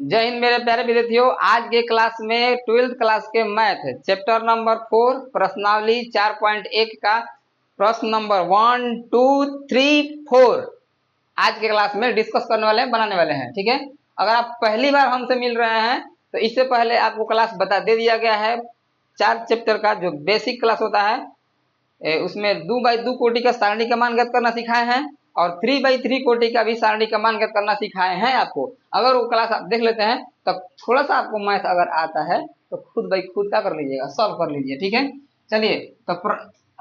जय हिंद मेरे प्यारे विद्यार्थियों। आज के क्लास में 12th क्लास के मैथ चैप्टर नंबर 4 प्रश्नावली 4.1 का प्रश्न नंबर 1, 2, 3, 4 आज के क्लास में डिस्कस करने वाले हैं, बनाने वाले हैं। ठीक है, अगर आप पहली बार हमसे मिल रहे हैं तो इससे पहले आपको क्लास बता दे दिया गया है। 4 चैप्टर का जो बेसिक क्लास होता है उसमें 2x2 कोटि का सारणी का मान ज्ञात करना सिखाए हैं और 3x3 कोटि का भी सारणी का मान ज्ञात करना सिखाए हैं आपको। अगर वो क्लास आप देख लेते हैं तब थोड़ा सा आपको मैथ अगर आता है तो खुद बाई खुद क्या कर लीजिएगा, सॉल्व कर लीजिए। ठीक है, चलिए तो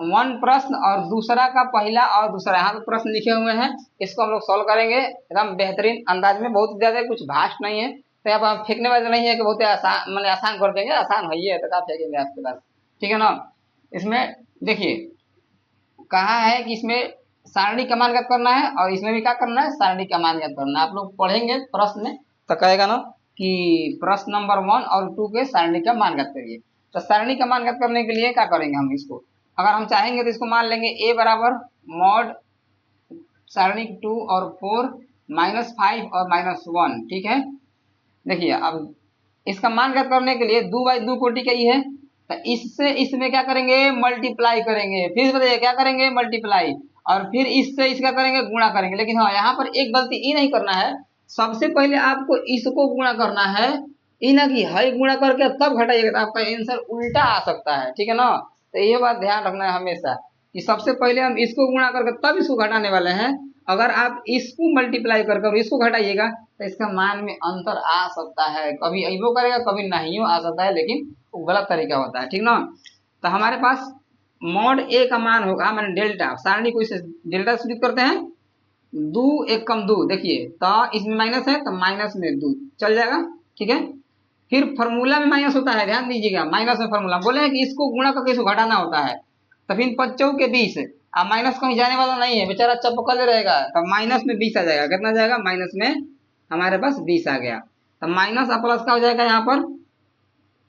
वन प्रश्न और दूसरा का पहला और दूसरा यहाँ पे प्रश्न लिखे हुए हैं, इसको हम लोग सॉल्व करेंगे एकदम बेहतरीन अंदाज में। बहुत ज्यादा कुछ भास्ट नहीं है, तो यहाँ पर हम फेंकने वाले नहीं है कि बहुत आसान मैंने आसान कर देंगे। आसान है तो क्या फेंकेंगे आपके पास। ठीक है ना, इसमें देखिए कहा है कि इसमें सारणी का मान ज्ञात करना है और इसमें भी क्या करना है, सारणी का मान ज्ञात करना है। आप लोग पढ़ेंगे प्रश्न में तो कहेगा ना कि प्रश्न नंबर 1 और 2 के सारणी का मान ज्ञात करिए। तो सारणी का मान ज्ञात करने के लिए क्या करेंगे, हम इसको अगर हम चाहेंगे तो इसको मान लेंगे a बराबर मॉड सारणी 2 और 4 -5 और -1। ठीक है, देखिए अब इसका मान ज्ञात करने के लिए 2x2 कोटि का ही है तो इससे इसमें क्या करेंगे, मल्टीप्लाई करेंगे। फिर बताइए क्या करेंगे, मल्टीप्लाई, और फिर इससे इसका करेंगे, गुणा करेंगे। लेकिन हाँ, यहाँ पर एक गलती ये नहीं करना है, सबसे पहले आपको इसको गुणा करना है, ये ना कि हई गुणा करके तब घटाइएगा तो आपका आंसर उल्टा आ सकता है। ठीक है ना, तो ये बात ध्यान रखना है हमेशा कि सबसे पहले हम इसको गुणा करके तब इसको घटाने वाले हैं। अगर आप इसको मल्टीप्लाई कर इसको घटाइएगा तो इसका मान में अंतर आ सकता है, कभी अइबो करेगा कभी नहीं आ सकता है, लेकिन वो गलत तरीका होता है। ठीक ना, तो हमारे पास मॉड ए का मान होगा मैंने डेल्टा, सारणी को इसे डेल्टा से करते हैं, 2 1 कम 2। देखिए तो इसमें माइनस है तो माइनस में 2 चल जाएगा। ठीक है, फिर फॉर्मूला में माइनस होता है, ध्यान दीजिएगा माइनस में फॉर्मूला बोले हैं कि इसको गुणा करके इसको घटाना होता है। तो फिर 5 के 20 अब माइनस कहीं जाने वाला नहीं है, बेचारा चपकल रहेगा। तो माइनस में 20 आ जाएगा, कितना जाएगा, माइनस में हमारे पास 20 आ गया। तो माइनस और प्लस का हो जाएगा, यहाँ पर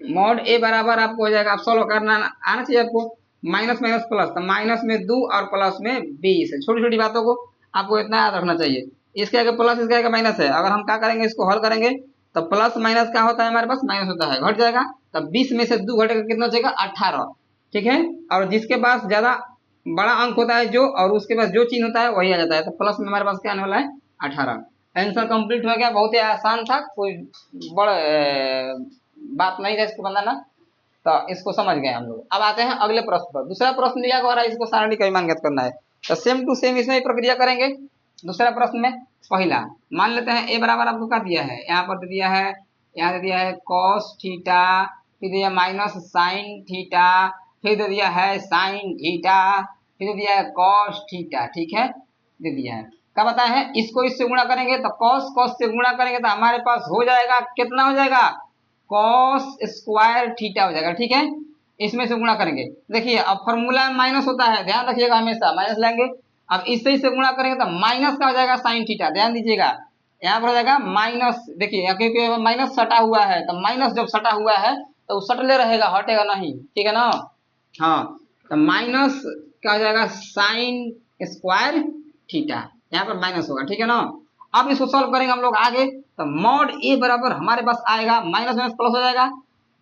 मॉड ए बराबर आपको हो जाएगा, आप सॉल्व करना आना चाहिए आपको, माइनस माइनस प्लस, तो माइनस में 2 और प्लस में 20। छोटी छोटी बातों को आपको इतना याद रखना चाहिए। इसके आगे प्लस, इसके आगे माइनस है, अगर हम क्या करेंगे, इसको हल करेंगे तो प्लस माइनस क्या होता है, हमारे पास माइनस होता है, घट जाएगा। तो 20 में से 2 घटेगा, कितना बचेगा, 18। ठीक है, और जिसके पास ज्यादा बड़ा अंक होता है जो, और उसके पास जो चिन्ह होता है वही आ जाता है। तो प्लस में हमारे पास क्या आने वाला है, 18। आंसर कंप्लीट हो गया, बहुत ही आसान था, कोई बड़ा बात नहीं था इसको बनाना, तो इसको समझ गए हम लोग। अब आते हैं अगले प्रश्न पर। दूसरा प्रश्न दिया गया है, इसको सारणी का मान ज्ञात करना है, तो सेम टू सेम इसमें प्रक्रिया करेंगे। दूसरा प्रश्न में पहला मान लेते हैं ए बराबर आपको क्या दिया है, यहाँ पर दिया है, यहाँ दिया है कॉस थीटा, फिर दिया माइनस साइन थीटा, फिर दे दिया है साइन थीटा, फिर दिया है कॉस थीटा। ठीक है, दे दिया है, क्या बताया है, इसको इससे गुणा करेंगे तो कॉस कॉस से गुणा करेंगे तो हमारे पास हो जाएगा, कितना हो जाएगा, कॉस स्क्वायर थीटा हो जाएगा। ठीक है, इसमें से गुणा करेंगे। देखिए अब फॉर्मूला में माइनस होता है, ध्यान रखिएगा, हमेशा माइनस लेंगे। अब इससे इससे गुणा करेंगे तो माइनस का हो जाएगा साइन थीटा, ध्यान दीजिएगा, यहाँ पर हो जाएगा माइनस। देखिए क्योंकि माइनस सटा हुआ है, तो माइनस जब सटा हुआ है तो सटले रहेगा, हटेगा नहीं। ठीक है ना, हाँ, तो माइनस क्या हो जाएगा, साइन स्क्वायर थीटा, यहाँ पर माइनस होगा। ठीक है ना, अब इसको सॉल्व करेंगे हम लोग आगे, तो मॉड ए बराबर हमारे पास आएगा माइनस माइनस प्लस हो जाएगा।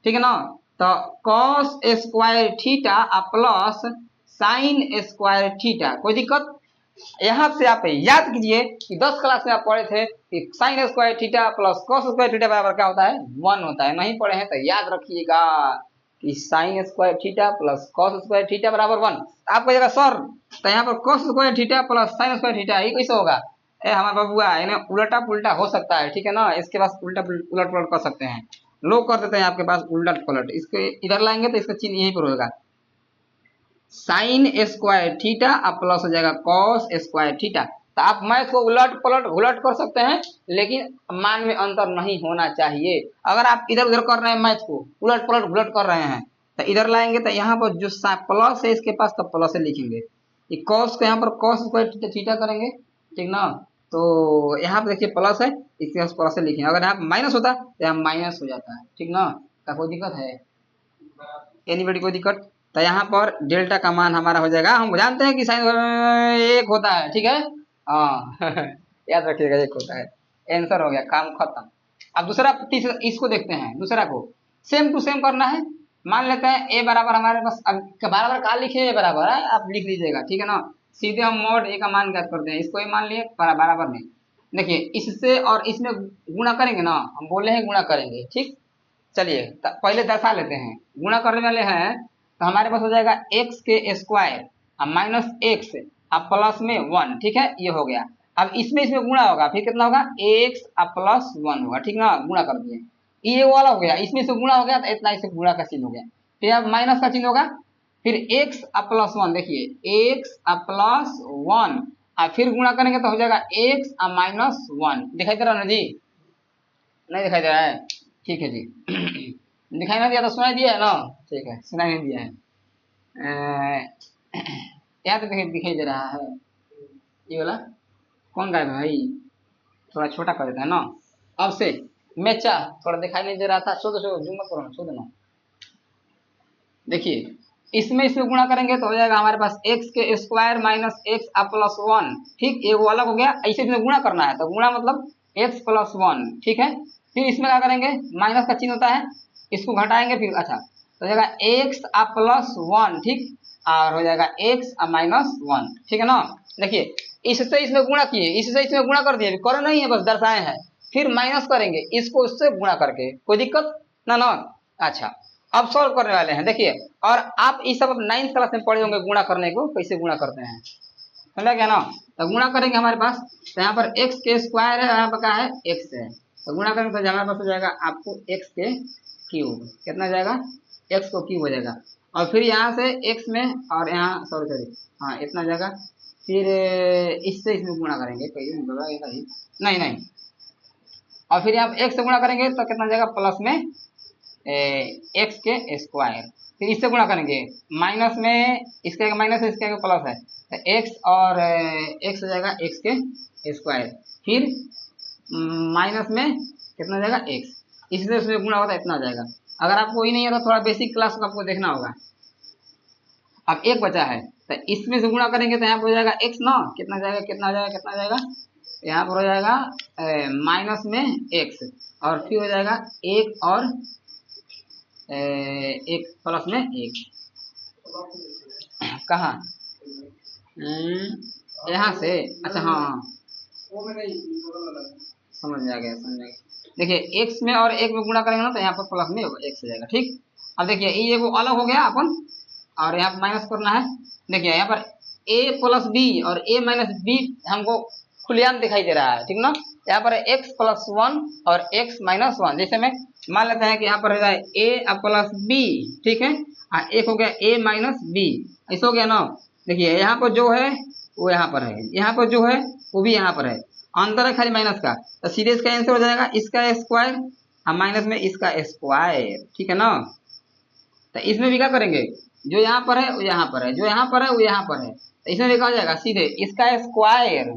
ठीक है ना, तो cos square theta plus sine square theta, कोई दिक्कत। यहाँ से आप याद कीजिए कि 10 क्लास में आप पढ़े थे कि sine square theta plus cos square theta बराबर क्या होता है, 1 होता है। नहीं पढ़े हैं तो याद रखिएगा कि sine square theta plus cos square theta बराबर 1। आप कहिएगा सर तो यहाँ पर cos square theta plus sine square theta ये कैसे होगा, हमारे बबुआ इन्हें उल्टा पुल्टा हो सकता है। ठीक है ना, इसके पास उल्टा उलट पलट कर सकते हैं, लोग कर देते हैं आपके पास उलट पलट। इसको इधर लाएंगे तो इसका चिन्ह यहीं पर होगा, साइन स्क्वायर थीटा अब प्लस हो जाएगा कॉस स्क्वायर थीटा। तो आप मैथ को उलट पलट घुलट कर सकते हैं, लेकिन मान में अंतर नहीं होना चाहिए। अगर आप इधर उधर कर रहे हैं, मैथ को उलट पलट घुलट कर रहे हैं, तो इधर लाएंगे तो यहाँ पर जो प्लस है इसके पास तो प्लस है लिखेंगे, कॉस को यहाँ पर कॉस स्क्वायर थीटा करेंगे। ठीक ना, तो यहाँ पर देखिए प्लस है, इसके पास प्लस है लिखेंगे। अगर यहाँ माइनस होता तो यहाँ माइनस हो जाता है। ठीक ना, क्या कोई दिक्कत है, एनीबडी कोई दिक्कत। तो यहाँ पर डेल्टा का मान हमारा हो जाएगा, हम जानते हैं कि साइन 1 होता है। ठीक है, हाँ याद रखिएगा 1 होता है, आंसर हो गया, काम खत्म। अब दूसरा तीसरा इसको देखते हैं, दूसरा को सेम टू सेम करना है। मान लेते हैं ए बराबर हमारे पास, अब बराबर कहाँ लिखे ए बराबर है, आप लिख लीजिएगा, ठीक है ना। सीधे हम मॉड ए का मान ज्ञात करते हैं, इसको ए मान लिए बराबर नहीं। देखिए इससे और इसमें गुणा करेंगे ना, हम बोले हैं गुणा करेंगे, ठीक। चलिए पहले दर्शा लेते हैं, गुणा करने वाले हैं तो हमारे पास हो जाएगा एक्स के स्क्वायर माइनस एक्स प्लस में 1, ठीक है, ये हो गया। अब इसमें गुणा होगा, फिर कितना होगा एक्स प्लस 1 होगा, ठीक ना, गुणा कर दिए, ये वाला हो गया, इसमें से गुणा हो गया तो इतना, इससे गुणा का चिन्ह हो गया, फिर अब माइनस का चिन्ह होगा, फिर एक्स प्लस 1, देखिए एक्स प्लस 1 और फिर गुणा करेंगे तो हो जाएगा एक्स माइनस 1। दिखाई दे रहा है ना जी, नहीं दिखाई दे रहा है, ठीक है जी। दिखाई ना दिया तो सुनाई दिया है ना, ठीक है, सुनाई नहीं दिया है, यहाँ तो दिखाई दे रहा है, ये वाला कौन गायब है भाई, थोड़ा छोटा कर देता है ना। अब से मेचा थोड़ा दिखाई नहीं दे रहा था, शोध जूम करो ना, शोध ना। देखिए इसमें गुणा करेंगे तो हो जाएगा हमारे पास एक्स के स्क्वायर माइनस एक्स प्लस 1, ठीक, ये वो अलग हो गया, ऐसे इसमें गुणा करना है तो गुणा मतलब एक्स प्लस 1, ठीक है। फिर इसमें क्या करेंगे, माइनस का चिन्ह होता है, इसको घटाएंगे, फिर अच्छा तो हो जाएगा एक्स प्लस 1, ठीक, और हो जाएगा एक्स माइनस 1, ठीक है ना। देखिए इससे इसमें गुणा किए, इससे इसमें गुणा कर दिए, करो नहीं है, बस दर्शाए हैं, फिर माइनस करेंगे इसको उससे गुणा करके, कोई दिक्कत ना ना। अच्छा अब सॉल्व करने वाले हैं, देखिए, और आप इस सब 9th क्लास में पढ़े होंगे गुणा करने को, कैसे गुणा करते हैं, समझा क्या ना। तो गुणा करेंगे हमारे पास, तो यहाँ पर एक्स के स्क्वायर है, यहाँ पर क्या है एक्स है, तो गुणा करेंगे तो हमारे पास हो जाएगा आपको एक्स के क्यूब, कितना जाएगा एक्स को क्यूब हो जाएगा, और फिर यहाँ से एक्स में और यहाँ सॉरी हाँ इतना जाएगा, फिर इससे इसमें गुणा करेंगे, नहीं नहीं, और फिर यहाँ एक्स से गुणा करेंगे तो कितना जाएगा प्लस में एक्स के स्क्वायर, फिर इससे गुणा करेंगे, माइनस में इसका माइनस है, इसका प्लस है, तो एक्स और एक्स हो जाएगा एक्स के स्क्वायर, फिर माइनस में कितना जाएगा एक्स, इससे उसमें गुणा होता है इतना जाएगा। अगर आपको ही नहीं है तो थोड़ा बेसिक क्लास को आपको देखना होगा। अब एक बचा है तो इसमें से गुणा करेंगे तो यहाँ पर हो जाएगा एक्स ना, कितना जाएगा कितना जाएगा कितना जाएगा, यहाँ पर हो जाएगा माइनस में एक्स, और फिर हो जाएगा एक और एक प्लस में एक, कहाँ यहाँ से, अच्छा हाँ समझ में आ गया, समझ में आ गया। देखिए एक्स में और एक में गुणा करेंगे ना तो यहाँ पर प्लस में एक्स हो जाएगा, ठीक। अब देखिए ये वो अलग हो गया अपन, और यहाँ पर माइनस करना है, देखिए यहाँ पर a प्लस बी और a माइनस बी हमको खुलेआम दिखाई दे रहा है, ठीक ना। यहाँ पर x प्लस 1 और x माइनस 1, जैसे में मान लेते हैं कि यहाँ पर है a प्लस बी, ठीक है, एक हो गया a माइनस बी, ऐसा हो गया ना। देखिए यहाँ पर जो है वो यहाँ पर है, यहाँ पर जो है वो भी यहाँ पर है, अंतर है खाली माइनस का, तो सीधे इसका आंसर हो जाएगा इसका स्क्वायर और माइनस में इसका स्क्वायर, ठीक है ना। तो इसमें भी क्या करेंगे, जो यहाँ पर है वो यहाँ पर है, जो यहाँ पर है वो यहाँ पर है, तो इसमें लिखा हो जाएगा सीधे इसका स्क्वायर,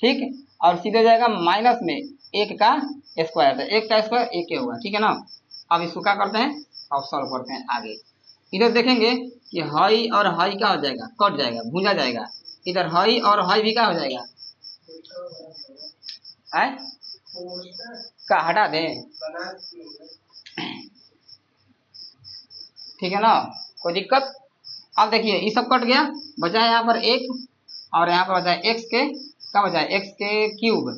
ठीक, और सीधे जाएगा माइनस में एक का स्क्वायर, तो एक का स्क्वायर एक होगा, ठीक है ना। अब इसको क्या करते हैं, अब सॉल्व करते हैं आगे। इधर देखेंगे कि हाई और हाई क्या हो जाएगा, कट जाएगा, भूंजा जाएगा, इधर हाई और हाई भी क्या हो जाएगा, का हटा दें, ठीक है ना, कोई दिक्कत। अब देखिए ये सब कट गया, बचा है यहाँ पर एक, और यहाँ पर बचा है एक्स के, क्या बचा है एक्स के क्यूब,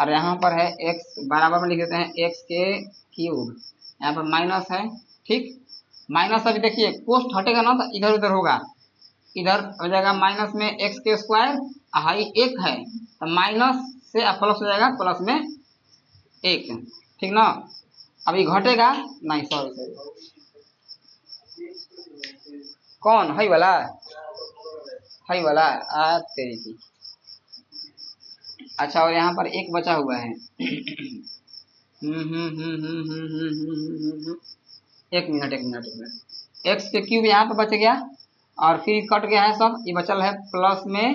और यहाँ पर है एक्स बराबर में लिख देते हैं एक्स के क्यूब, यहाँ पर माइनस है, ठीक, माइनस अभी देखिए पोस्ट हटेगा ना तो इधर उधर होगा, इधर हो जाएगा माइनस में एक्स के स्क्वायर, हाई एक है तो माइनस से प्लस हो जाएगा प्लस में एक, ठीक ना। अभी घटेगा नहीं, सॉरी कौन है वाला, है वाला तेरी की, अच्छा, और यहाँ पर एक बचा हुआ है, एक मिनट एक मिनट एक मिनट, एक्स के क्यूब यहाँ पर बच गया, और फिर कट गया है सब, ये बचल है प्लस में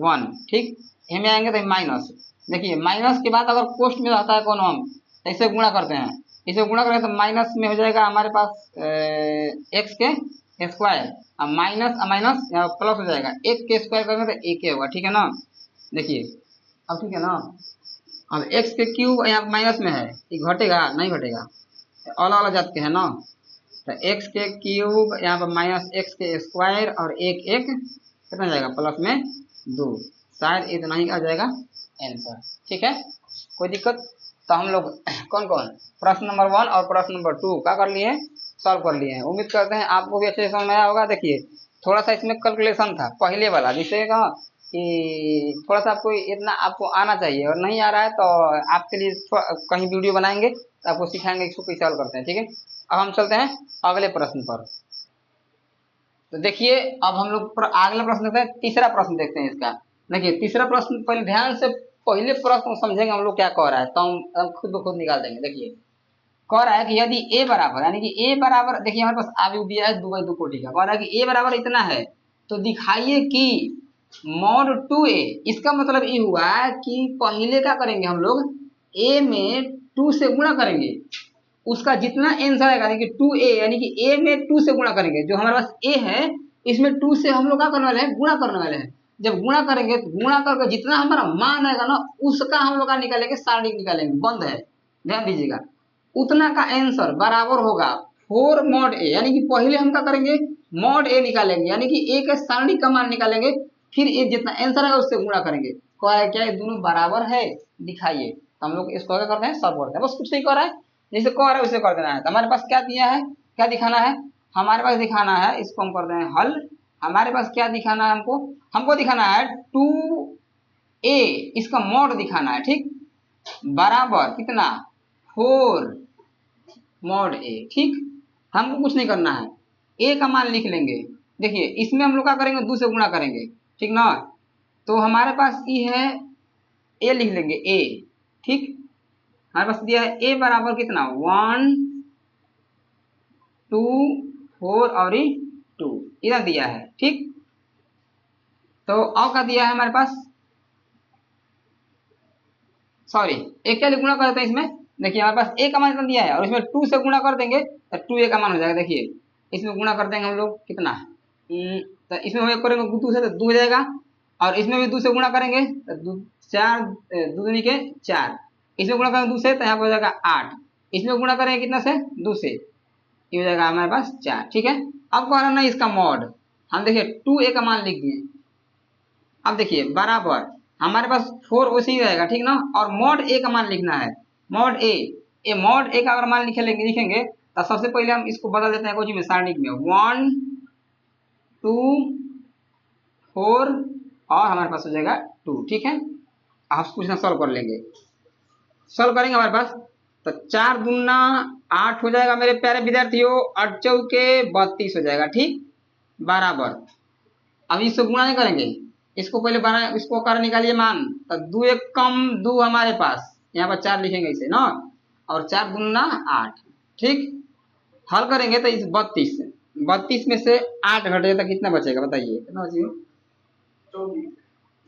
1, ठीक, में आएंगे तो माइनस, देखिए माइनस के बाद अगर कोष्ट में रहता है कौन, हम ऐसे गुणा करते हैं, इसे गुणा करेंगे तो माइनस में हो जाएगा हमारे पास एक्स के स्क्वायर, माइनस माइनस प्लस हो जाएगा, एक के स्क्वायर करेंगे तो एक ही होगा, ठीक है ना। देखिए अब ठीक है ना, अब एक्स के क्यूब यहाँ माइनस में है, ये घटेगा नहीं घटेगा, अलग अलग जात के है ना। तो एक्स के क्यूब यहाँ पर माइनस एक्स के स्क्वायर और एक एक कितना जाएगा प्लस में 2, शायद इतना ही आ जाएगा आंसर। ठीक है, कोई दिक्कत। तो हम लोग कौन कौन प्रश्न नंबर 1 और प्रश्न नंबर 2 क्या कर लिए, सॉल्व कर लिए हैं। उम्मीद करते हैं आपको भी अच्छे से समझ में आया होगा। देखिए थोड़ा सा इसमें कैलकुलेशन था पहले वाला, जिससे कहा कि थोड़ा सा आपको इतना आपको आना चाहिए, और नहीं आ रहा है तो आपके लिए कहीं वीडियो बनाएंगे तो आपको सिखाएंगे इसको कैसे सॉल्व करते हैं। ठीक है, अब हम चलते हैं अगले प्रश्न पर। तो देखिए अब हम लोग अगला प्रश्न देखते हैं, तीसरा प्रश्न देखते हैं इसका। देखिए तीसरा प्रश्न पहले ध्यान से पहले प्रश्न समझेंगे हम लोग क्या कह रहा है, तो हम खुद ब खुद निकाल देंगे। देखिए कह रहा है कि यदि a बराबर, यानी कि a बराबर, देखिए हमारे पास आयु दिया है 2/2 कोटि का, कह रहा है कि a बराबर इतना है तो दिखाइए कि मॉड 2a, इसका मतलब ये हुआ कि पहले क्या करेंगे हम लोग, a में 2 से गुणा करेंगे, उसका जितना आंसर आएगा, यानी कि 2a, यानी कि a में 2 से गुणा करेंगे, जो हमारे पास a है इसमें 2 से हम लोग क्या करने वाले हैं, गुणा करने वाले हैं। जब गुणा करेंगे तो गुणा करके जितना हमारा मान आएगा ना, उसका हम लोग का निकालेंगे, सारणी निकालेंगे, बंद है, ध्यान दीजिएगा। उतना का आंसर बराबर होगा 4 मॉड a, यानी कि पहले हम क्या करेंगे, मॉड a निकालेंगे, यानी कि a के सारणी का मान निकालेंगे, फिर ये जितना आंसर आएगा उससे गुणा करेंगे। कह रहा है क्या ये दोनों बराबर है, दिखाइए। तो हम लोग इसको क्या करते हैं, सॉल्व करते हैं, बस कुछ नहीं कर रहा है, जैसे कह रहा है उसे कर देना है। तो हमारे पास क्या दिया है, क्या दिखाना है, हमारे पास दिखाना है, इसको हम करते हैं हल। हमारे पास क्या दिखाना है, हमको दिखाना है 2a, इसका मॉड दिखाना है, ठीक, बराबर कितना 4 मॉड a। ठीक, हमको कुछ नहीं करना है, a का मान लिख लेंगे। देखिए इसमें हम लोग क्या करेंगे, 2 से गुणा करेंगे, ठीक ना। तो हमारे पास ये है a, लिख लेंगे a। ठीक, हमारे पास दिया है a बराबर कितना 1 2 4 और 2 इधर दिया है। ठीक, तो और क्या दिया है हमारे पास, सॉरी एक क्या गुणा कर देते हैं इसमें। देखिए हमारे पास a का मान इतना दिया है और इसमें 2 से गुणा कर देंगे तो 2a का मान हो जाएगा। देखिए इसमें गुणा कर देंगे हम लोग कितना, तो इसमें हम करेंगे 2 से तो 2 हो जाएगा, और इसमें भी 2 से गुणा करेंगे तो 4 2 दूनी के 4, इसमें गुणा करेंगे 2 से तो यहाँ पर हो जाएगा 8, इसमें गुणा करेंगे कितना से 2 से, ये हो जाएगा हमारे पास 4। ठीक है, अब कह रहा ना इसका मॉड, हम देखिए 2a का मान लिख दिए। अब देखिए बराबर हमारे पास 4 उसी ही रहेगा, ठीक ना, और मॉड a का मान लिखना है, मॉड a, ये मॉड a का अगर मान लिखेंगे तो सबसे पहले हम इसको बदल देते हैं कुछ में, सारणिक में 1 2 4 और हमारे पास हो जाएगा 2। ठीक है, आप कुछ ना सॉल्व कर लेंगे, सॉल्व करेंगे हमारे पास तो 4 दूना 8 हो जाएगा मेरे प्यारे विद्यार्थियों, 8 चौके 32 हो जाएगा। ठीक, बराबर अब इसको गुणा नहीं करेंगे, इसको पहले बना, इसको कर निकालिए मान, तो 2 एक कम 2 हमारे पास, यहाँ पर 4 लिखेंगे इसे ना, और 4 दूना 8। ठीक, हल करेंगे तो इस 32 में से 8 घटेगा तो कितना बचेगा, बताइए कितना बचेगा, 24।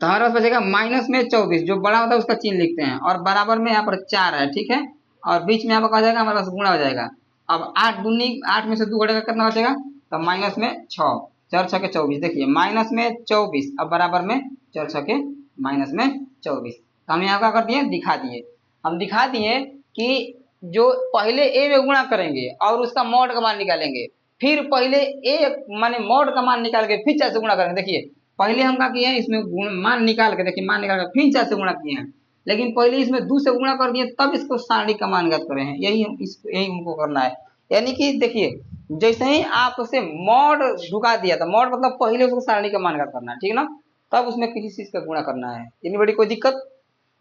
तो हमारे पास बचेगा माइनस में 24, जो बड़ा होता है उसका चिन्ह लिखते हैं, और बराबर में यहाँ पर 4 है। ठीक है, और बीच में यहाँ पर कहा जाएगा हमारे पास गुणा हो जाएगा। अब 8 दूनी 8 में से 2 घटेगा कितना बचेगा, तो माइनस में 6, 4 6 के 24, देखिए माइनस में 24, अब बराबर में 4 6 के माइनस में 24। तो हम यहाँ क्या कर दिए, दिखा दिए, हम दिखा दिए कि जो पहले a में गुणा करेंगे और उसका मॉड का मान निकालेंगे, फिर पहले a माने मॉड का मान निकाल के फिर 4 से गुणा करेंगे। देखिए पहले हम क्या किए हैं, इसमें मान निकाल के, देखिए मान निकाल के फिर 4 से गुणा किए हैं, लेकिन पहले इसमें 2 से गुणा कर दिए तब इसको सारणी का मान ज्ञात करे हैं, यही हमको करना है। यानी कि देखिए जैसे ही आपसे मॉड ढुका दिया था, मॉड मतलब पहले उसको सारणी का मान ज्ञात करना है, ठीक ना, तब उसमें किसी चीज का गुणा करना है। इतनी बड़ी कोई दिक्कत,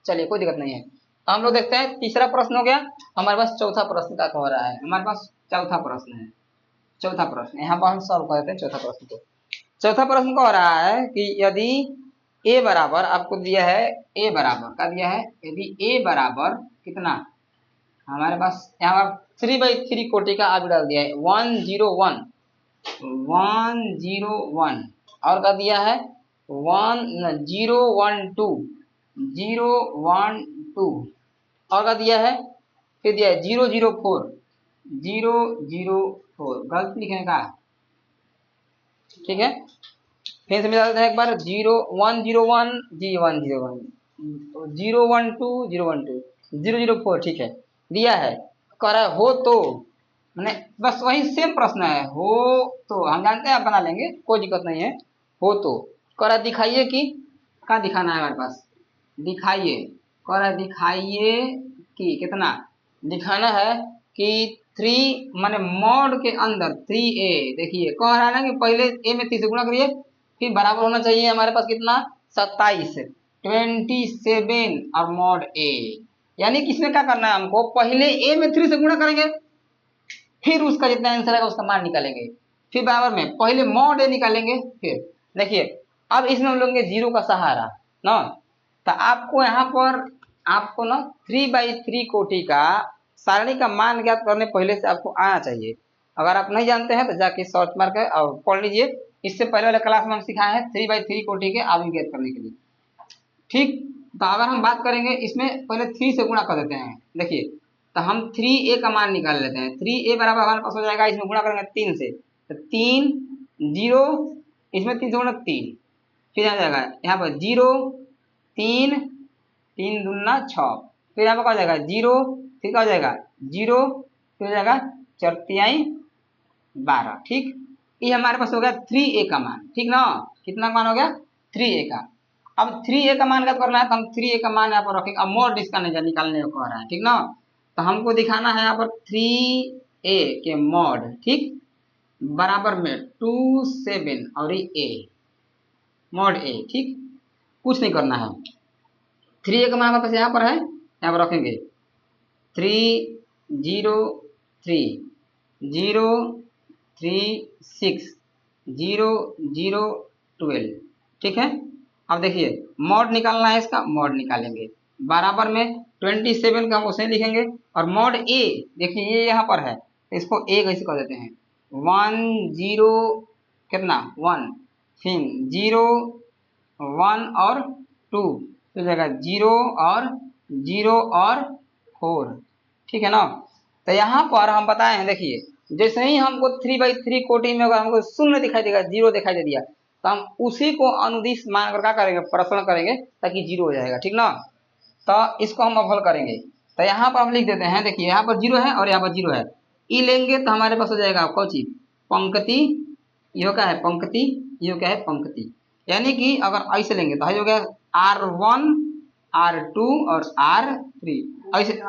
चलिए कोई दिक्कत नहीं है। हम लोग देखते हैं तीसरा प्रश्न हो गया, हमारे पास चौथा प्रश्न का कह रहा है, हमारे पास चौथा प्रश्न है, चौथा प्रश्न यहाँ पर हम सॉल्व कर देते हैं चौथा प्रश्न को। चौथा प्रश्न कह रहा है कि यदि a बराबर, आपको दिया है a बराबर, क्या दिया है, यदि a बराबर कितना, हमारे पास यहाँ पर 3/3 कोटि का आगे डाल दिया है 101 101, और क्या दिया है 012 012, और क्या दिया है, फिर दिया है 004 004, गलत लिखने का, ठीक है, फिर से मिला देते हैं एक बार 0101 G101 012 012 004, ठीक है, दिया है। कह रहा है हो तो, मैंने बस वही सेम प्रश्न है, हो तो हम जानते हैं, आप बना लेंगे, कोई दिक्कत नहीं है। हो तो कह रहा है दिखाइए कि, कहाँ दिखाना है हमारे पास, दिखाइए, कह रहा है दिखाइए कि कितना दिखाना है कि 3 माने मॉड के अंदर 3a, देखिए कह रहा है ना कि पहले a में 3 से गुणा करिए, फिर बराबर होना चाहिए हमारे पास कितना, 27, 27 और मॉड a, यानी कि इसमें क्या करना है हमको, पहले a में 3 से गुणा करेंगे, फिर उसका जितना आंसर आएगा उसका मान निकालेंगे, फिर बराबर में पहले मॉड a निकालेंगे, फिर देखिए अब इसमें हम लोगे 0 का सहारा ना, तो आपको यहाँ पर आपको ना 3/3 कोटि का सारणी का मान ज्ञात करने पहले से आपको आना चाहिए। अगर आप नहीं जानते हैं तो जाके सर्च मार कर और पढ़ लीजिए, इससे पहले वाले क्लास में हम सिखाए हैं 3/3 कोटि के आव्यूह ज्ञात करने के लिए, ठीक। तो अगर हम बात करेंगे इसमें पहले 3 से गुणा कर देते हैं, देखिए तो हम 3a का मान निकाल लेते हैं, 3a बराबर हमारे पास हो जाएगा, इसमें गुणा करेंगे 3 से, तो 3 0, इसमें 3 से गुणा 3, फिर आ जाएगा यहाँ पर 0 3 3 दूना 6, फिर यहाँ पर क्या हो जाएगा 0, फिर क्या हो जाएगा 0, फिर हो जाएगा 4 तिहाई 12, ठीक। ये हमारे पास हो गया 3a का मान, ठीक ना, कितना मान हो गया 3a का। अब 3a का मान क्या करना है, तो हम 3a का मान यहाँ पर रखेंगे, अब मोड इसका नहीं निकालने को कह रहा है, ठीक ना, तो हमको दिखाना है यहाँ पर 3a के मॉड, ठीक, बराबर में 27 और a मॉड a, ठीक, कुछ नहीं करना है। 3a का मान हमारे पास यहाँ पर है, यहाँ पर रखेंगे 3 0 3 0 3 6 0 0 12, ठीक है। अब देखिए मॉड निकालना है, इसका मॉड निकालेंगे, बराबर में 27 का हम उसे लिखेंगे, और मॉड a देखिए ये यहाँ पर है, तो इसको a कैसे कर देते हैं, 1 0 कितना 1, फिर 0 1 और 2, तो जाएगा 0 और 0 और 4, ठीक है ना। तो यहाँ पर हम बताए हैं, देखिए जैसे ही हमको 3/3 कोटि में अगर हमको शून्य दिखाई देगा, 0 दिखाई दे दिया, तो हम उसी को अनुदिश मानकर क्या करेंगे, प्रश्न करेंगे, ताकि 0 हो जाएगा, ठीक ना। तो इसको हम अब हल करेंगे, तो यहाँ पर हम लिख देते हैं, देखिए यहाँ पर 0 है और यहाँ पर 0 है, ई लेंगे तो हमारे पास हो जाएगा कौन चीज, पंक्ति, यो क्या है पंक्ति, यो क्या है पंक्ति, यानी कि अगर ऐसे लेंगे तो हो गया R1 R2 और R3, ऐसे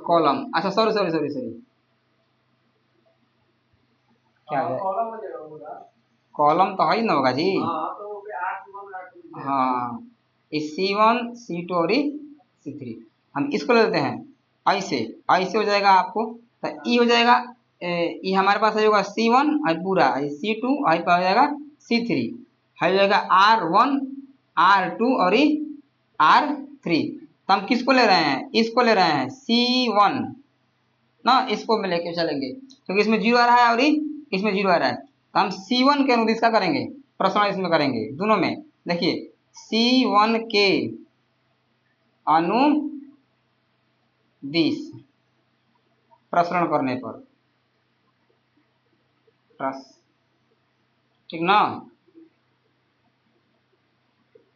कॉलम, अच्छा सॉरी सॉरी सॉरी सॉरी, क्या है कॉलम तो है ही ना होगा जी, हाँ C1 C2 और C3, हम इसको ले लेते हैं, ऐसे ऐसे हो जाएगा आपको, तो ई हो जाएगा, ये हमारे पास होगा C1 और पूरा C2 और हो जाएगा C3, हो जाएगा R1 R2 और R3, तो हम किसको ले रहे हैं, इसको ले रहे हैं C1 ना, इसको में लेके चलेंगे क्योंकि इसमें 0 आ रहा है और इसमें 0 आ रहा है, तो हम C1 के अनुदिश का करेंगे, प्रश्न इसमें करेंगे दोनों में, देखिए C1 के अनुदिश प्रसरण करने पर, ठीक ना,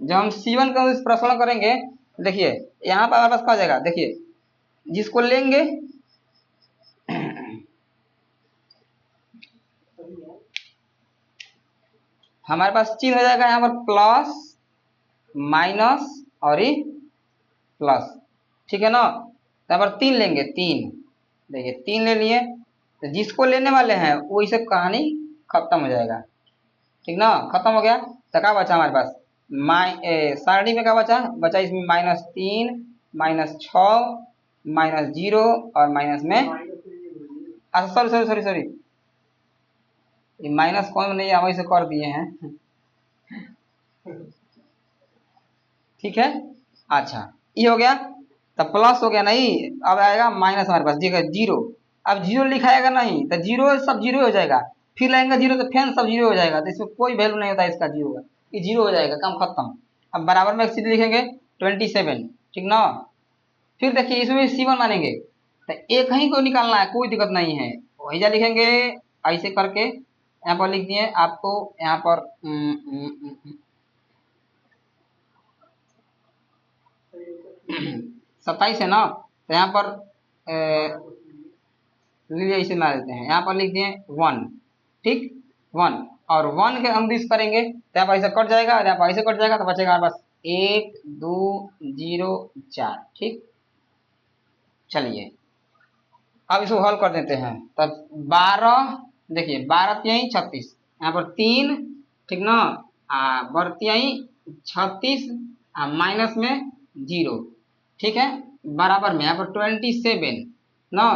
जब हम C1 का प्रसरण करेंगे, देखिए यहाँ पर हमारे पास क्या हो जाएगा, देखिए जिसको लेंगे हमारे पास चिन्ह हो जाएगा यहाँ पर प्लस माइनस और प्लस, ठीक है ना, तो यहाँ पर 3 लेंगे, 3 देखिए 3 ले लिए, तो जिसको लेने वाले हैं वो इसे कहानी खत्म हो जाएगा, ठीक ना, खत्म हो गया, तो क्या बचा हमारे पास, सारणी में क्या बचा इसमें -3 -6 -0 और माइनस में, अच्छा सॉरी सॉरी सॉरी सॉरी, ये माइनस कौन नहीं हम इसे कर दिए हैं, ठीक है, अच्छा ये हो गया, तो प्लस हो गया, नहीं अब आएगा माइनस हमारे पास, देखिए 0, अब 0 लिखाएगा नहीं तो 0 सब 0 हो जाएगा, फिर लाएंगे 0 तो फैन सब 0 हो जाएगा, तो इसमें कोई वैल्यू नहीं होता इसका 0 का, ये 0 हो जाएगा, काम खत्म। अब बराबर में सीधे लिखेंगे 27, ठीक ना, फिर देखिए इसमें C1 मानेंगे, तो एक ही को निकालना है, कोई दिक्कत नहीं है, वही लिखेंगे ऐसे करके, यहाँ पर लिख दिए आपको, यहाँ पर 27 है ना, तो यहाँ पर लीजिए इसे ला देते हैं, यहाँ पर लिख दिए 1, ठीक 1, और 1 के हम डिस करेंगे तो यहाँ पर ऐसे कट जाएगा, यहाँ पर ऐसे कट जाएगा, तो बचेगा हमारे पास 1 2 0 4, ठीक। चलिए अब इसको हल कर देते हैं, तो 12, देखिए 12 यही 36, यहाँ पर 3, ठीक ना, बढ़ती आई 36, माइनस में 0, ठीक है, बराबर में यहाँ पर 27 ना।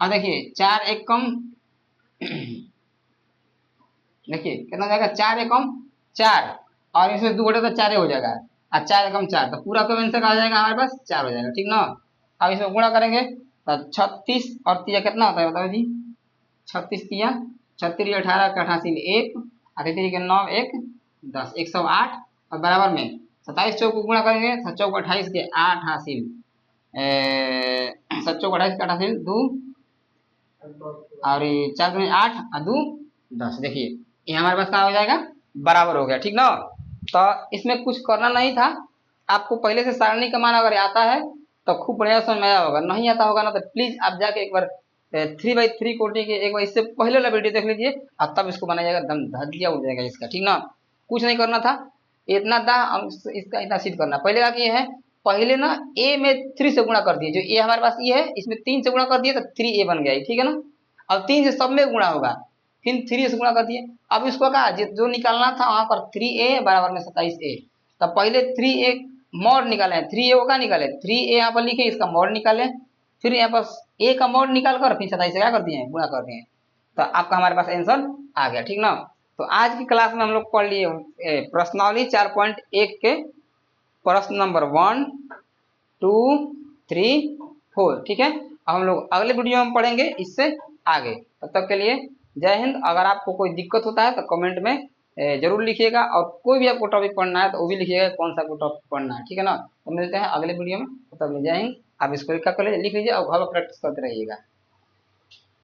अब देखिए 4 एक कम, देखिए कितना जाएगा, 4 एकम 4, और इसमें 2 घटे तो 4 हो जाएगा, और 4 एकम 4, तो पूरा का आंसर आ जाएगा हमारे पास 4 हो जाएगा, ठीक ना। अब इसमें गुणा करेंगे तो 36 और 3 कितना होता है बताओ जी, 36 तिया 36 18 के 88 1, 3 के 9 1 10, 108, और बराबर में 27 चौक को गुणा करेंगे, 7 चौक 28 के 8 हासिल, 7 चौक 28 के 8 हासिल 2, और 4 में 8 और 2 10, देखिए ये हमारे पास क्या हो जाएगा, बराबर हो गया, ठीक ना। तो इसमें कुछ करना नहीं था, आपको पहले से सारणी का मान अगर आता है तो खूब बढ़िया समझ में आया होगा, नहीं आता होगा ना तो प्लीज आप जाके एक बार 3x3 कोटि के एक बार इससे पहले वाला वीडियो देख लीजिए, और तब इसको बनाइएगा, दम धजिया उड़ जाएगा इसका, ठीक ना। कुछ नहीं करना था, इतना था इसका इतना सीध करना। पहले का ये है, पहले ना ए में 3 से गुणा कर दिए, जो ए हमारे पास ये है इसमें 3 से गुणा कर दिए तो 3a बन गया, ठीक है ना। अब 3 से सब में गुणा होगा, फिर 3 से गुणा कर दिए, अब इसको कहा जो निकालना था वहां पर 3a बराबर में 27a, तब पहले 3a मॉड निकाले, 3a को क्या निकाले, 3a यहाँ पर लिखे इसका मॉड निकाले, फिर यहाँ पर a का मॉड निकाल कर फिर 27 से क्या कर दिए, गुणा कर दिए, तो आपका हमारे पास आंसर आ गया, ठीक ना। तो आज की क्लास में हम लोग पढ़ लिए प्रश्नावली 4.1 के प्रश्न नंबर 1 2 3 4, ठीक है। अब हम लोग अगले वीडियो में पढ़ेंगे इससे आगे, तब तक के लिए जय हिंद। अगर आपको कोई दिक्कत होता है तो कमेंट में जरूर लिखिएगा, और कोई भी आपको टॉपिक पढ़ना है तो वो भी लिखिएगा कौन सा आपको टॉपिक पढ़ना है, ठीक है ना। तो मिलते हैं अगले वीडियो में, तब तक जय हिंद। आप इसको लिख लीजिए और घर पर प्रैक्टिस करते रहिएगा।